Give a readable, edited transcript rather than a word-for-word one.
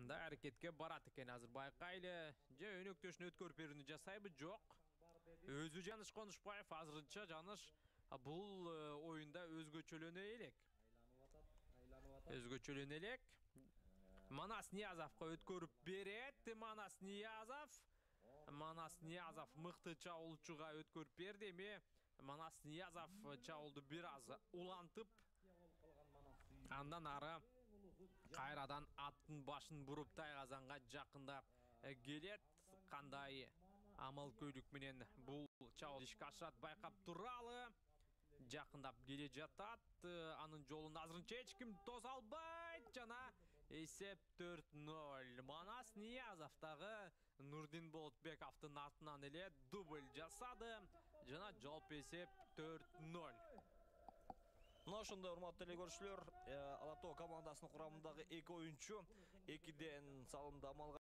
Qanday hareketke barat eкен azır bayqayle. Je önөктөшүн өткөрүп берүүнү жасайбы, жок. Өзү Жаныш Конушбаев азырынча Жаныш бул оюнда өзгөчөлөнө элек. Өзгөчөлөнө элек. Манас Ниязовго өткөрүп берет. Манас Ниязов мыкты чабуулчуга өткөрүп берди. Эми Манас Ниязов чабуулду бир аз улантып, андан ары кайрадан аттын башын буруп Тайгазанга жакындап келет. Кандай амал көйлүк менен бул чабуул ишке ашат байкап туралы. Жакындап келе жатат. Анын жолун азырынча эч ким тоза албайт. Жана эсеп 4-0. Манас Ниязов дагы Нурдин Болотбековдун артынан эле дубль жасады. Жана жалпы эсеп 4-0. Мына ошондой урматтуу эле көрүүчүлөр, Алатоо командасынын курамындагы 2 оюнчу 2ден салымды амалга